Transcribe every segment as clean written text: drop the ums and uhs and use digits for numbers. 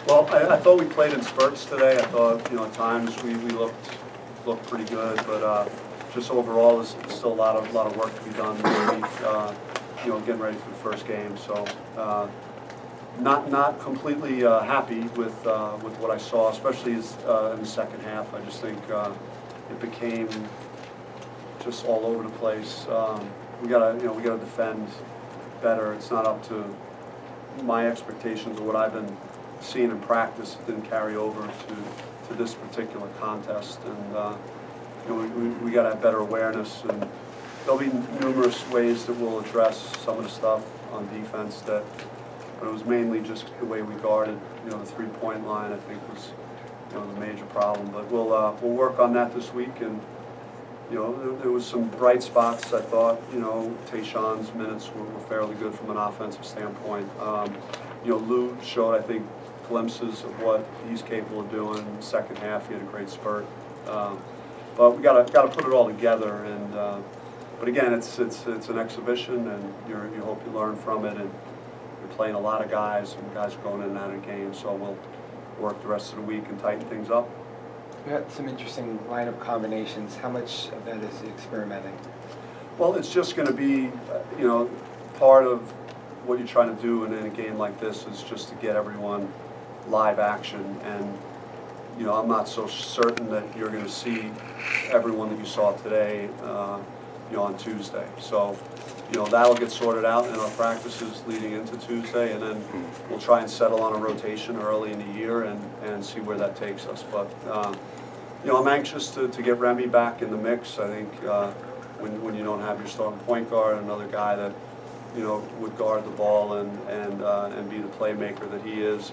Well, I thought we played in spurts today. I thought, at times we looked pretty good, but just overall, there's still a lot of work to be done this week. Getting ready for the first game. So, not completely happy with what I saw, especially in the second half. I just think it became just all over the place. We gotta defend better. It's not up to my expectations of what I've been seeing in practice. It didn't carry over to this particular contest, and we got to have better awareness. And there'll be numerous ways that we'll address some of the stuff on defense but it was mainly just the way we guarded. The 3-point line, I think, was the major problem. But we'll work on that this week. And there was some bright spots. I thought Tayshawn's minutes were fairly good from an offensive standpoint. Lou showed, I think, glimpses of what he's capable of doing. In the second half, he had a great spurt. But we got to put it all together. And but again, it's an exhibition, and you hope you learn from it. And you're playing a lot of guys, and guys are going in and out of the game. So we'll work the rest of the week and tighten things up. You had some interesting lineup combinations. How much of that is experimenting? Well, it's just going to be, part of what you're trying to do in a game like this is just to get everyone live action. And, I'm not so certain that you're going to see everyone that you saw today, on Tuesday. So, that'll get sorted out in our practices leading into Tuesday, and then we'll try and settle on a rotation early in the year and see where that takes us. But, I'm anxious to get Remy back in the mix. I think when you don't have your starting point guard, another guy that would guard the ball and be the playmaker that he is,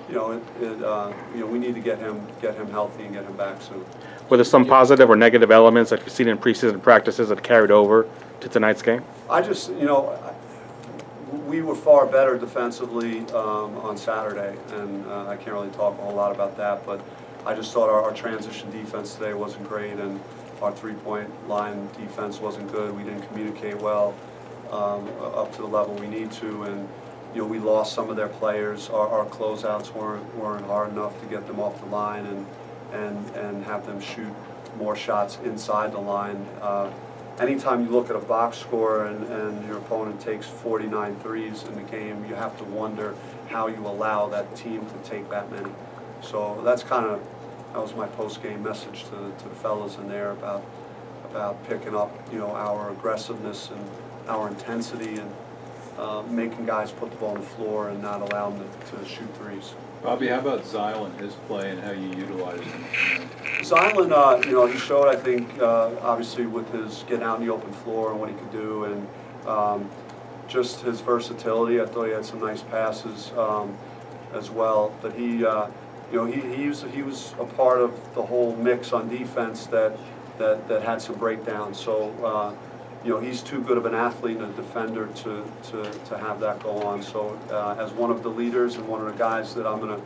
we need to get him healthy and get him back soon. Were there some positive or negative elements that you've seen in preseason practices that carried over to tonight's game? I just, we were far better defensively on Saturday, and I can't really talk a whole lot about that, but I just thought our transition defense today wasn't great, and our 3-point line defense wasn't good. We didn't communicate well up to the level we need to, and we lost some of their players. Our closeouts weren't hard enough to get them off the line and have them shoot more shots inside the line. Anytime you look at a box score and your opponent takes 49 threes in the game, you have to wonder how you allow that team to take that many. So that was my post-game message to the fellas in there about picking up our aggressiveness and our intensity and making guys put the ball on the floor and not allow them to shoot threes. Bobby, how about Zylan, his play, and how you utilize him? Zylan, he showed, I think, obviously with his getting out in the open floor and what he could do, and just his versatility. I thought he had some nice passes as well. But he was a part of the whole mix on defense that had some breakdowns. So he's too good of an athlete and a defender to have that go on. So as one of the leaders and one of the guys that I'm going to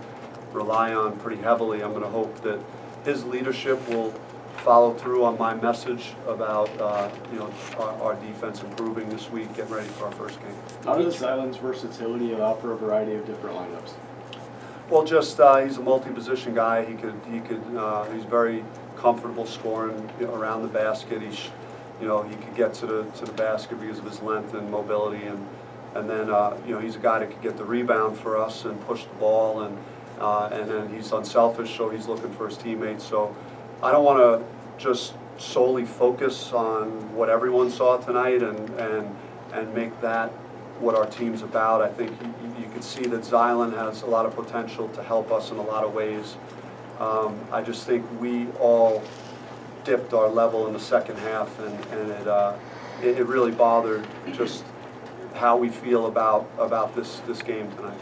rely on pretty heavily, I'm going to hope that his leadership will follow through on my message about our defense improving this week, getting ready for our first game. How does Zylan's versatility allow for a variety of different lineups? Well, just he's a multi-position guy. He's very comfortable scoring around the basket. He could get to the basket because of his length and mobility, and then he's a guy that could get the rebound for us and push the ball, and then he's unselfish, so he's looking for his teammates. So I don't want to just solely focus on what everyone saw tonight and make that what our team's about. I think you can see that Zylan has a lot of potential to help us in a lot of ways. I just think we all dipped our level in the second half, and it really bothered just how we feel about this game tonight.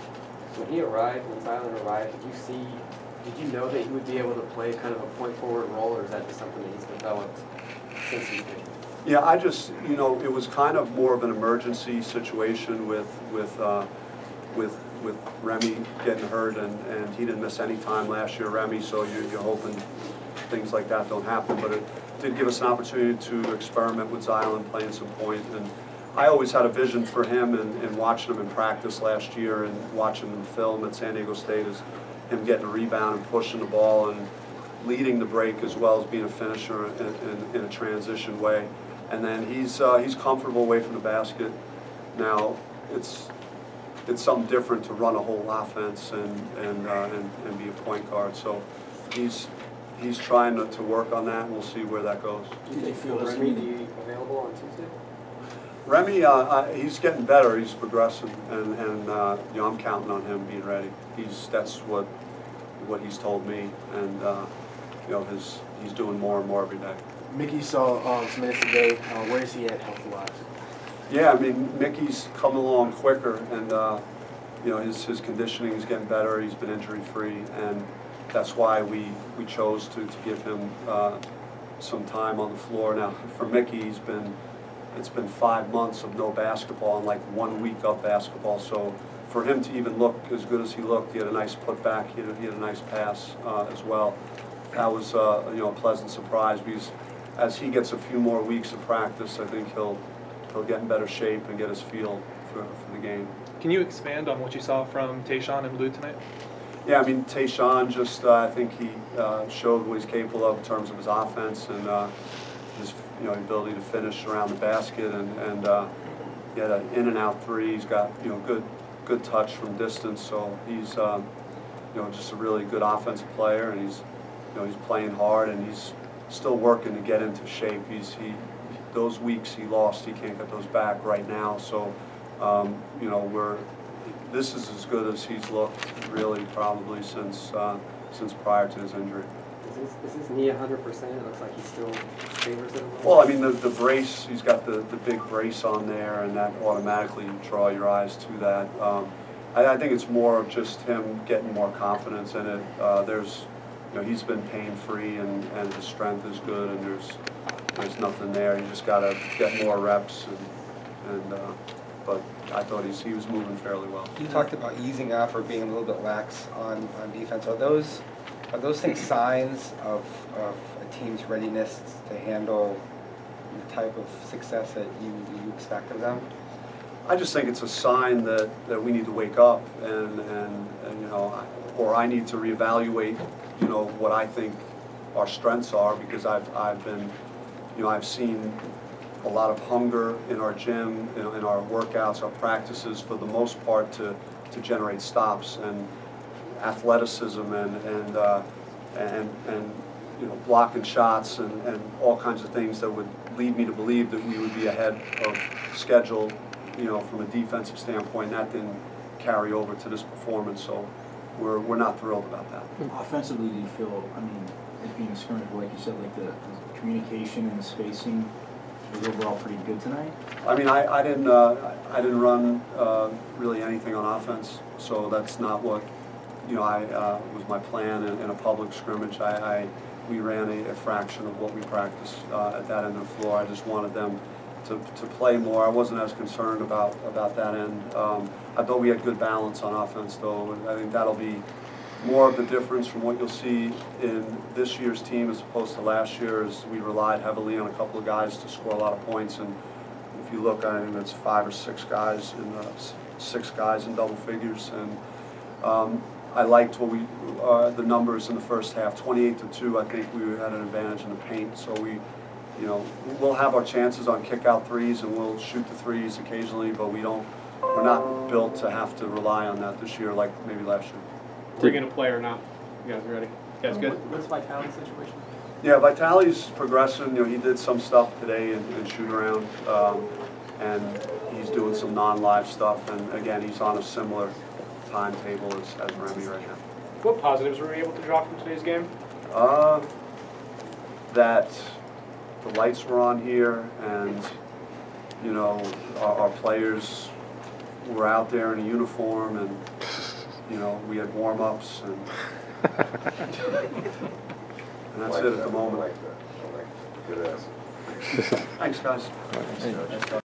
When Zylan arrived, did you know that he would be able to play kind of a point forward role, or is that just something that he's developed since he's been? Yeah, I just, it was kind of more of an emergency situation with Remy getting hurt, and he didn't miss any time last year, Remy, so you're hoping things like that don't happen. But it did give us an opportunity to experiment with Zylan playing some point, and I always had a vision for him, and watching him in practice last year and watching him film at San Diego State is him getting a rebound and pushing the ball and leading the break as well as being a finisher in a transition way. And then he's comfortable away from the basket. Now it's something different to run a whole offense and be a point guard. So he's trying to work on that, and we'll see where that goes. Do you feel Remy be available on Tuesday? Remy, he's getting better. He's progressing, and you know, I'm counting on him being ready. That's what he's told me, and you know, he's doing more and more every day. Mickey saw some minutes today. Where is he at health-wise? Yeah, I mean, Mickey's coming along quicker, and you know, his conditioning is getting better. He's been injury-free, and that's why we chose to give him some time on the floor. Now, for Mickey, it's been 5 months of no basketball and like 1 week of basketball. So for him to even look as good as he looked, he had a nice putback, he had a nice pass as well. That was you know, a pleasant surprise, because as he gets a few more weeks of practice, I think he'll get in better shape and get his feel for the game. Can you expand on what you saw from Tayshaun and Lou tonight? Yeah, I mean, Tayshaun just, I think he showed what he's capable of in terms of his offense and his ability to finish around the basket, and he had an in and out three. He's got good touch from distance, so he's just a really good offensive player, and he's playing hard, and he's still working to get into shape. Those weeks he lost, he can't get those back right now. So this is as good as he's looked really probably since prior to his injury. Is his knee 100%? It looks like he still favors it a little. Well, I mean, the brace, he's got the big brace on there, and that automatically draw your eyes to that. I think it's more of just him getting more confidence in it. He's been pain-free, and his strength is good, and there's nothing there. You just got to get more reps, but I thought he was moving fairly well. You talked about easing up or being a little bit lax on defense. Are those things signs of a team's readiness to handle the type of success that you expect of them? I just think it's a sign that we need to wake up and or I need to reevaluate what I think our strengths are, because I've been I've seen a lot of hunger in our gym, in our workouts, our practices, for the most part to generate stops, and athleticism and blocking shots and all kinds of things that would lead me to believe that we would be ahead of schedule, from a defensive standpoint. That didn't carry over to this performance, so we're not thrilled about that. Offensively, do you feel, it being a scrimmage, like you said, like the communication and the spacing was overall pretty good tonight? I mean, I didn't run really anything on offense, so that's not what was my plan in a public scrimmage. We ran a fraction of what we practiced at that end of the floor. I just wanted them to play more. I wasn't as concerned about that end. I thought we had good balance on offense, though, and I think that'll be more of the difference from what you'll see in this year's team as opposed to last year, as we relied heavily on a couple of guys to score a lot of points. And if you look, I think it's 5 or 6 guys in double figures. And I liked the numbers in the first half. 28-2, I think we had an advantage in the paint. So we'll have our chances on kick-out threes, and we'll shoot the threes occasionally, but we're not built to have to rely on that this year like maybe last year. Are you going to play or not? You guys ready? You guys good? What's Vitali's situation? Yeah, Vitali's progressing. He did some stuff today in shoot around, and he's doing some non-live stuff. And again, he's on a similar timetable as Remy right now. What positives were we able to draw from today's game? That the lights were on here, and our players were out there in a uniform, and we had warm-ups, and that's it at the moment. I like that. Good answer. Thanks, guys.